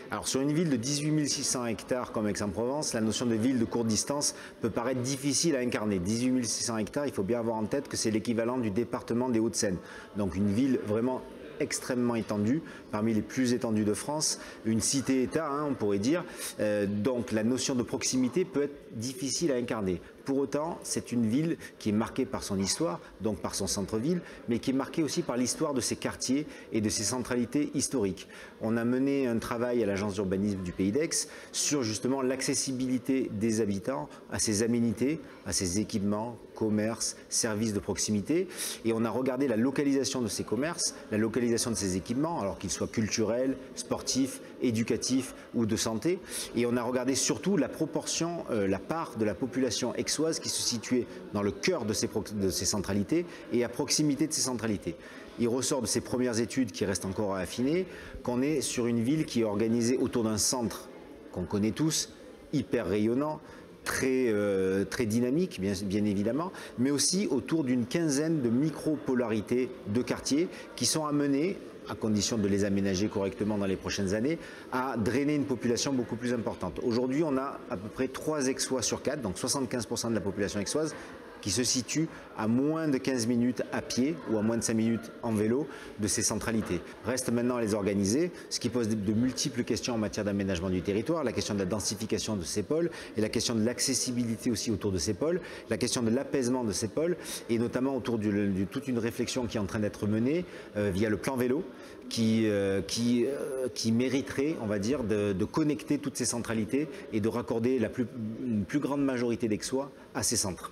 Alors sur une ville de 18 600 hectares comme Aix-en-Provence, la notion de ville de courte distance peut paraître difficile à incarner. 18 600 hectares, il faut bien avoir en tête que c'est l'équivalent du département des Hauts-de-Seine. Donc une ville vraiment extrêmement étendue, parmi les plus étendues de France, une cité-État, on pourrait dire. Donc la notion de proximité peut être difficile à incarner. Pour autant, c'est une ville qui est marquée par son histoire, donc par son centre-ville, mais qui est marquée aussi par l'histoire de ses quartiers et de ses centralités historiques. On a mené un travail à l'agence d'urbanisme du Pays d'Aix sur justement l'accessibilité des habitants à ses aménités, à ses équipements, commerces, services de proximité, et on a regardé la localisation de ces commerces, la localisation de ces équipements, alors qu'ils soient culturels, sportifs, éducatifs ou de santé, et on a regardé surtout la proportion, la part de la population aixoise qui se situait dans le cœur de ces centralités et à proximité de ces centralités. Il ressort de ces premières études qui restent encore à affiner qu'on est sur une ville qui est organisée autour d'un centre qu'on connaît tous, hyper rayonnant, très dynamique, bien évidemment, mais aussi autour d'une quinzaine de micro-polarités de quartiers qui sont amenés, à condition de les aménager correctement dans les prochaines années, à drainer une population beaucoup plus importante. Aujourd'hui, on a à peu près 3 Aixois sur 4, donc 75% de la population aixoise, qui se situe à moins de 15 minutes à pied ou à moins de 5 minutes en vélo de ces centralités. Reste maintenant à les organiser, ce qui pose de multiples questions en matière d'aménagement du territoire, la question de la densification de ces pôles et la question de l'accessibilité aussi autour de ces pôles, la question de l'apaisement de ces pôles et notamment autour de toute une réflexion qui est en train d'être menée via le plan vélo qui mériterait, on va dire, de connecter toutes ces centralités et de raccorder une plus grande majorité d'Aixois à ces centres.